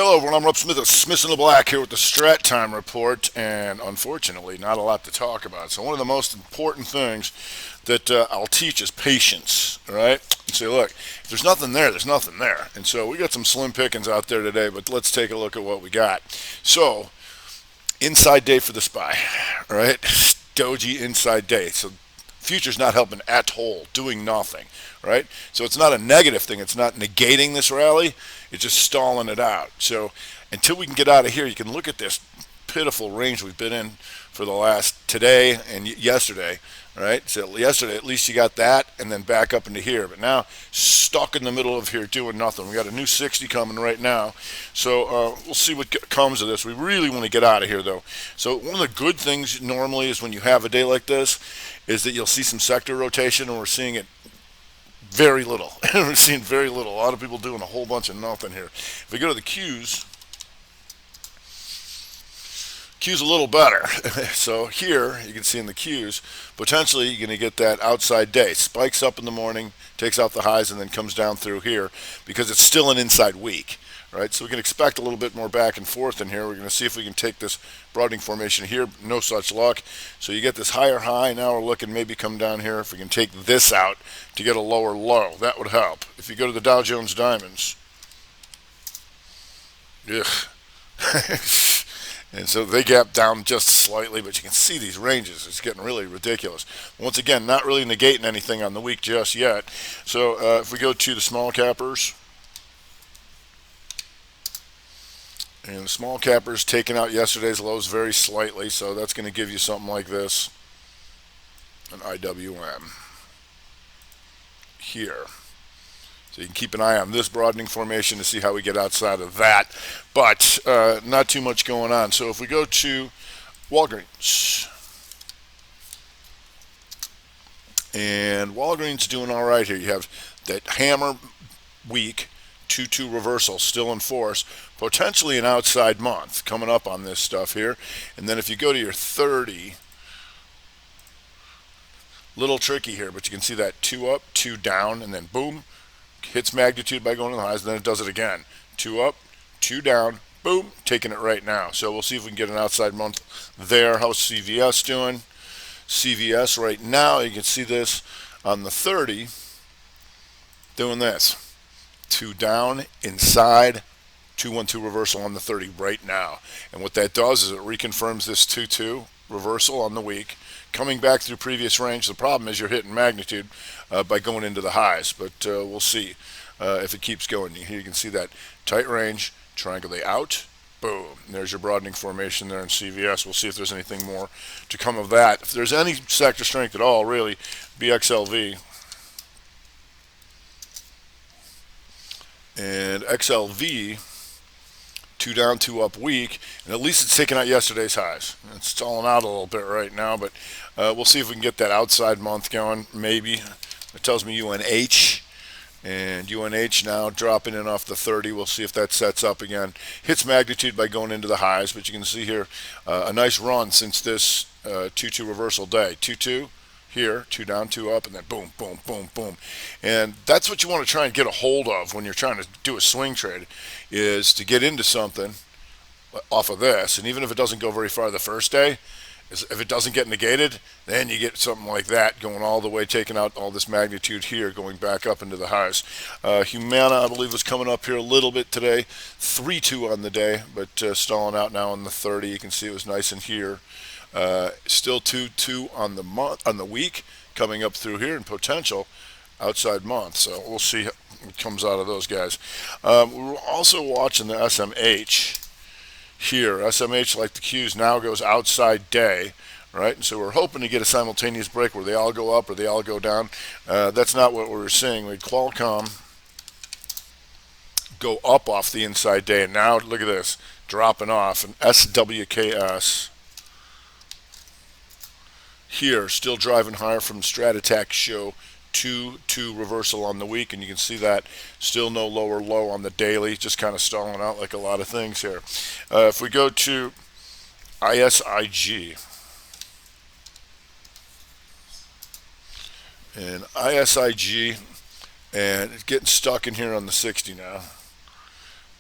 Hello everyone, I'm Rob Smith of Smith in the Black here with the Strat Time Report, and unfortunately not a lot to talk about. So one of the most important things that I'll teach is patience, all right? You say, look, if there's nothing there, there's nothing there. And so we got some slim pickings out there today, but let's take a look at what we got. So, inside day for the SPY, all right? Doji inside day. So future's not helping at all, doing nothing, right? So it's not a negative thing. It's not negating this rally. It's just stalling it out. So until we can get out of here, you can look at this pitiful range we've been in for the last today and yesterday, right? So yesterday, at least you got that and then back up into here. But now, stuck in the middle of here doing nothing. We got a new 60 coming right now. So we'll see what comes of this. We really want to get out of here, though. So one of the good things normally is when you have a day like this is that you'll see some sector rotation, and we're seeing it very little. We're seeing very little. A lot of people doing a whole bunch of nothing here. If we go to the Qs, Q's a little better. So here, you can see in the Qs, potentially you're going to get that outside day. Spikes up in the morning, takes out the highs, and then comes down through here because it's still an inside week. Right, so we can expect a little bit more back and forth in here. We're going to see if we can take this broadening formation here. No such luck. So you get this higher high. Now we're looking maybe come down here. If we can take this out to get a lower low, that would help. If you go to the Dow Jones Diamonds, ugh. And so they gap down just slightly, but you can see these ranges. It's getting really ridiculous. Once again, not really negating anything on the week just yet. So if we go to the small cappers, and the small cappers taking out yesterday's lows very slightly, so that's going to give you something like this, an IWM here. So you can keep an eye on this broadening formation to see how we get outside of that, but not too much going on. So if we go to Walgreens, and Walgreens doing all right here. You have that hammer week, 2-2 reversal still in force, potentially an outside month coming up on this stuff here. And then if you go to your 30, little tricky here, but you can see that 2 up, 2 down, and then boom, hits magnitude by going to the highs, and then it does it again. 2 up, 2 down, boom, taking it right now. So we'll see if we can get an outside month there. How's CVS doing? CVS right now, you can see this on the 30, doing this. 2 down, inside, 2-1-2 reversal on the 30 right now. And what that does is it reconfirms this 2-2 reversal on the week, coming back through previous range. The problem is you're hitting magnitude by going into the highs, but we'll see if it keeps going. Here you can see that tight range, triangulate out, boom. And there's your broadening formation there in CVS. We'll see if there's anything more to come of that. If there's any sector strength at all, really, BXLV. And XLV, 2 down, 2 up week, and at least it's taking out yesterday's highs. It's stalling out a little bit right now, but we'll see if we can get that outside month going, maybe. It tells me UNH, and UNH now dropping in off the 30. We'll see if that sets up again. Hits magnitude by going into the highs, but you can see here a nice run since this 2-2 reversal day. 2-2. Here, 2 down, 2 up, and then boom, boom, boom, boom. And that's what you want to try and get a hold of when you're trying to do a swing trade, is to get into something off of this. And even if it doesn't go very far the first day, if it doesn't get negated, then you get something like that going all the way, taking out all this magnitude here, going back up into the highs. Humana, I believe, was coming up here a little bit today. 3-2 on the day, but stalling out now on the 30. You can see it was nice in here. Still 2-2 on the month, on the week, coming up through here, and potential outside month. So we'll see what comes out of those guys. We're also watching the SMH here. SMH, like the Qs, now goes outside day, right? And so we're hoping to get a simultaneous break where they all go up or they all go down. That's not what we were seeing. We had Qualcomm go up off the inside day, and now look at this, dropping off. And SWKS here, still driving higher from Strat Attack show, 2-2 reversal on the week, and you can see that still no lower low on the daily, just kind of stalling out like a lot of things here. If we go to ISIG, and ISIG, and it's getting stuck in here on the 60 now.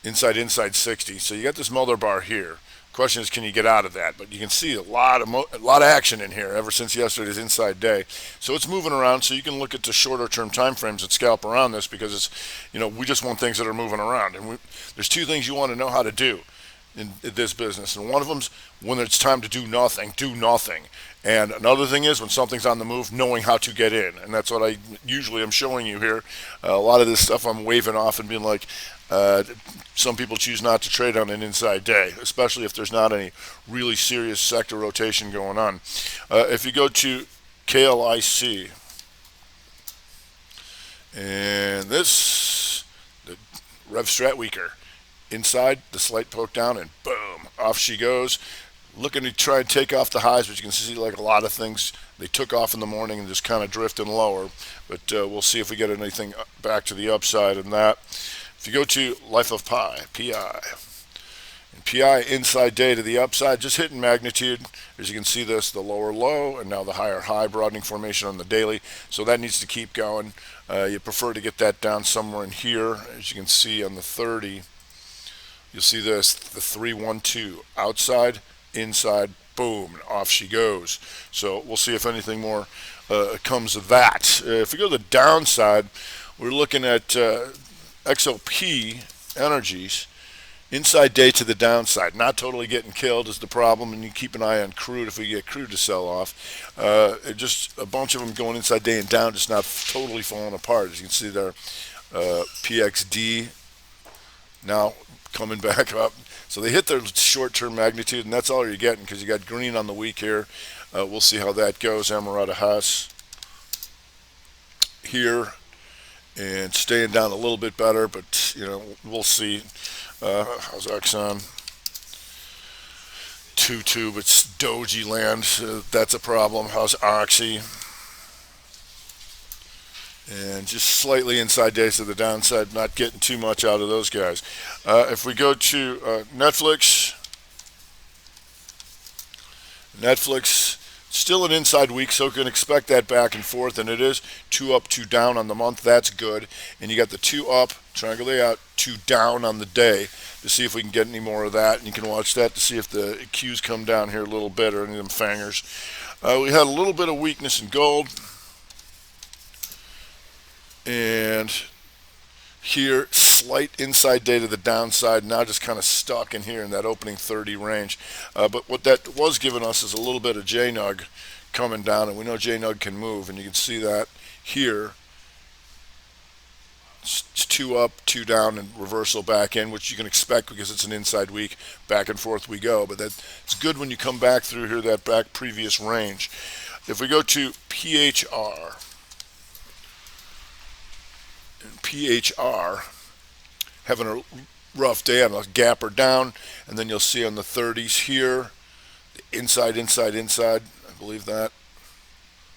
inside 60. So you got this Mulder bar here. Question is, can you get out of that? But you can see a lot of action in here ever since yesterday's inside day. So it's moving around. So you can look at the shorter term time frames and scalp around this, because it's, we just want things that are moving around. And there's two things you want to know how to do in this business, and one of them's when it's time to do nothing, do nothing. And another thing is when something's on the move, knowing how to get in. And that's what I usually am showing you here. A lot of this stuff I'm waving off and being like, some people choose not to trade on an inside day, especially if there's not any really serious sector rotation going on. If you go to KLIC, and this, the Rev Strat weaker, inside, the slight poke down, and boom, off she goes. Looking to try and take off the highs, but you can see, like a lot of things, they took off in the morning and just kind of drifting lower. But we'll see if we get anything back to the upside in that. If you go to Life of Pi, PI, and PI inside day to the upside, just hitting magnitude. As you can see this, the lower low and now the higher high broadening formation on the daily. So that needs to keep going. You prefer to get that down somewhere in here. As you can see on the 30, you'll see this, the 312 outside, inside, boom, and off she goes. So we'll see if anything more comes of that. If we go to the downside, we're looking at XOP energies. Inside day to the downside, not totally getting killed is the problem, and you keep an eye on crude if we get crude to sell off. Just a bunch of them going inside day and down, just not totally falling apart. As you can see there, PXD now coming back up. So they hit their short-term magnitude, and that's all you're getting because you got green on the week here. We'll see how that goes. Amarada Haas here and staying down a little bit better, but we'll see. How's Exxon? 2-2, it's doji land. That's a problem. How's Oxy? And just slightly inside days to the downside, not getting too much out of those guys. If we go to Netflix, still an inside week, so can expect that back and forth, and it is 2 up, 2 down on the month. That's good. And you got the 2 up, triangle layout, 2 down on the day to see if we can get any more of that. And you can watch that to see if the Qs come down here a little bit or any of them fangers. We had a little bit of weakness in gold. And here, slight inside day to the downside, now just kind of stuck in here in that opening 30 range. But what that was giving us is a little bit of JNUG coming down, and we know JNUG can move, and you can see that here. It's 2 up, 2 down, and reversal back in, which you can expect because it's an inside week. Back and forth we go, but it's good when you come back through here, that back previous range. If we go to PHR, having a rough day on a gapper down, and then you'll see on the 30s here, the inside, I believe that.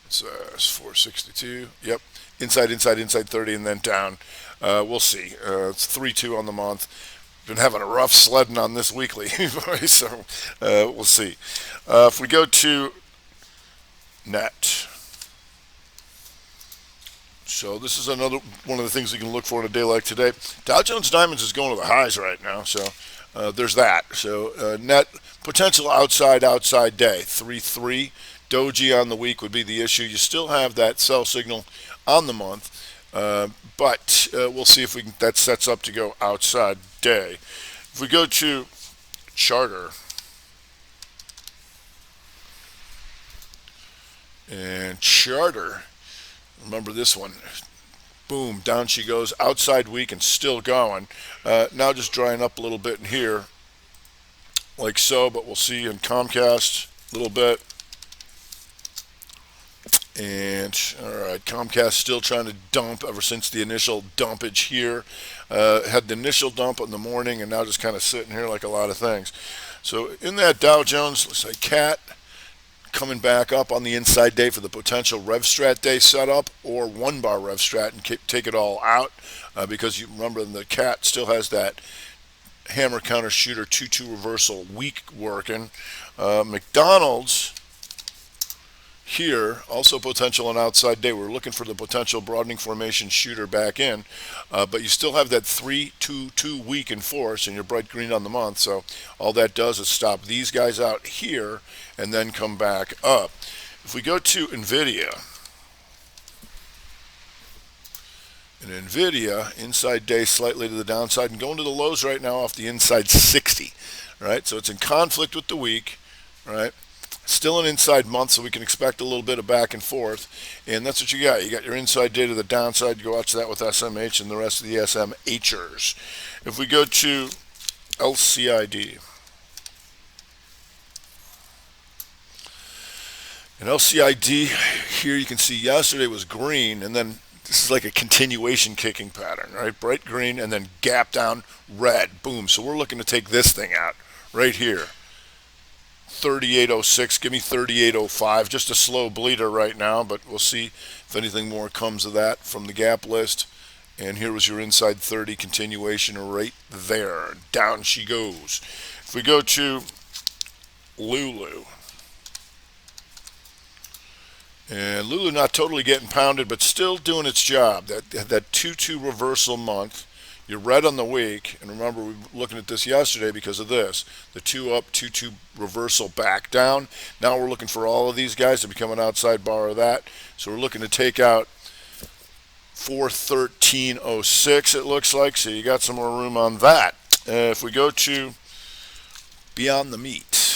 It's 462, yep, inside 30, and then down. We'll see. It's 3-2 on the month. Been having a rough sledding on this weekly, so we'll see. If we go to net, so this is another one of the things we can look for in a day like today. Dow Jones Diamonds is going to the highs right now, so there's that. So net potential outside day, 3-3. Doji on the week would be the issue. You still have that sell signal on the month, but we'll see if that sets up to go outside day. If we go to Charter, and Charter, remember this one, boom, down she goes, outside week and still going. Now just drying up a little bit in here, like so, but we'll see in Comcast a little bit. And all right, Comcast still trying to dump ever since the initial dumpage here. Had the initial dump in the morning and now just kind of sitting here like a lot of things. So in that Dow Jones, let's say CAT coming back up on the inside day for the potential Rev Strat day setup, or 1 bar Rev Strat and take it all out, because you remember the CAT still has that hammer counter shooter 2-2 reversal weak working. McDonald's here, also potential an outside day. We're looking for the potential broadening formation shooter back in, but you still have that 3-2-2 week in force, and you're bright green on the month. So all that does is stop these guys out here and then come back up. If we go to NVIDIA, and NVIDIA, inside day slightly to the downside, and going to the lows right now off the inside 60, right? So it's in conflict with the week, right? Still an inside month, so we can expect a little bit of back and forth, and that's what you got. You got your inside day to the downside. You go watch that with SMH and the rest of the SMHers. If we go to LCID, and LCID here, you can see yesterday was green, and then this is like a continuation kicking pattern, right? Bright green and then gap down red, boom. So we're looking to take this thing out right here. 38.06, give me 38.05, just a slow bleeder right now, but we'll see if anything more comes of that from the gap list. And here was your inside 30 continuation right there. Down she goes. If we go to Lulu, and Lulu not totally getting pounded, but still doing its job. That 2-2 reversal month. You're red on the week, and remember we were looking at this yesterday because of this. The 2 up, 2-2 reversal back down. Now we're looking for all of these guys to become an outside bar of that. So we're looking to take out 413.06 it looks like. So you got some more room on that. If we go to Beyond the Meat.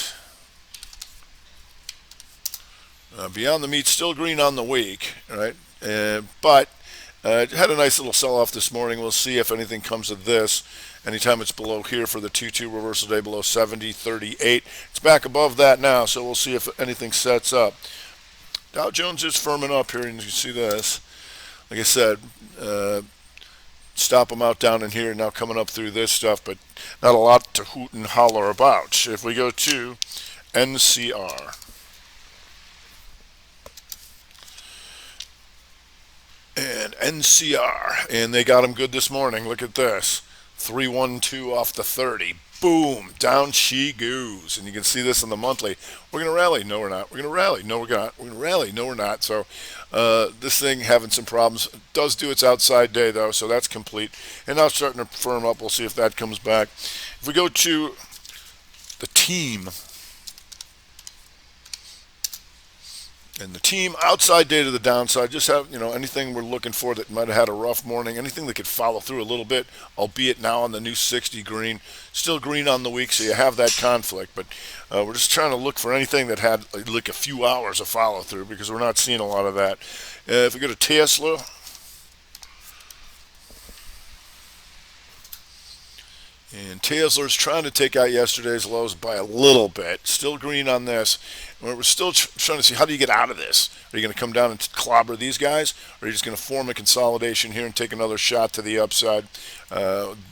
Beyond the Meat, still green on the week, right? But had a nice little sell-off this morning. We'll see if anything comes of this. Anytime it's below here for the 2-2 reversal day, below 70.38. It's back above that now, so we'll see if anything sets up. Dow Jones is firming up here, and you can see this. Like I said, stop them out down in here, now coming up through this stuff, but not a lot to hoot and holler about. If we go to NCR. And NCR, and they got them good this morning. Look at this, 312 off the 30. Boom, down she goes. And you can see this in the monthly. We're going to rally. No, we're not. We're going to rally. No, we're not. We're going to rally. No, we're not. So this thing having some problems. It does do its outside day, though, so that's complete. And now it's starting to firm up. We'll see if that comes back. If we go to the team, and the team, outside day to the downside, just have, anything we're looking for that might have had a rough morning, anything that could follow through a little bit, albeit now on the new 60 green. Still green on the week, so you have that conflict. But we're just trying to look for anything that had like a few hours of follow through because we're not seeing a lot of that. If we go to Tesla, and Tesla's trying to take out yesterday's lows by a little bit. Still green on this. We're still trying to see, how do you get out of this? Are you going to come down and clobber these guys? Or are you just going to form a consolidation here and take another shot to the upside?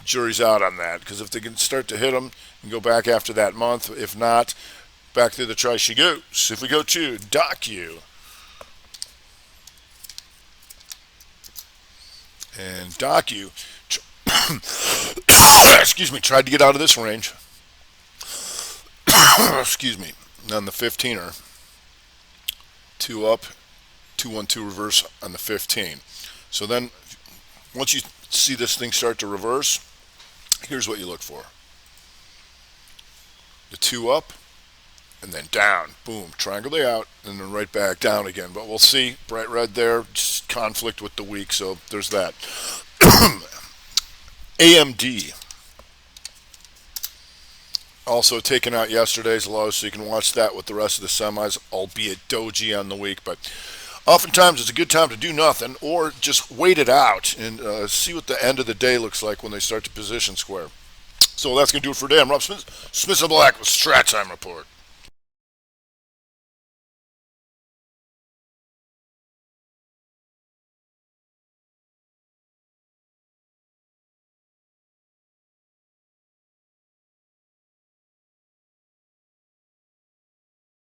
Jury's out on that. Because if they can start to hit them and go back after that month, if not, back through the try she goes. If we go to Docu, and Docu, excuse me, tried to get out of this range. Excuse me, on the 15er. 2 up, 212 reverse on the 15. So then, once you see this thing start to reverse, here's what you look for. The 2 up, and then down. Boom, triangle day out, and then right back down again. But we'll see, bright red there, just conflict with the week, so there's that. AMD also taken out yesterday's low, so you can watch that with the rest of the semis, albeit doji on the week. But oftentimes it's a good time to do nothing or just wait it out and see what the end of the day looks like when they start to position square. So that's going to do it for today. I'm Rob Smith, Smith & Black with Strat Time Report.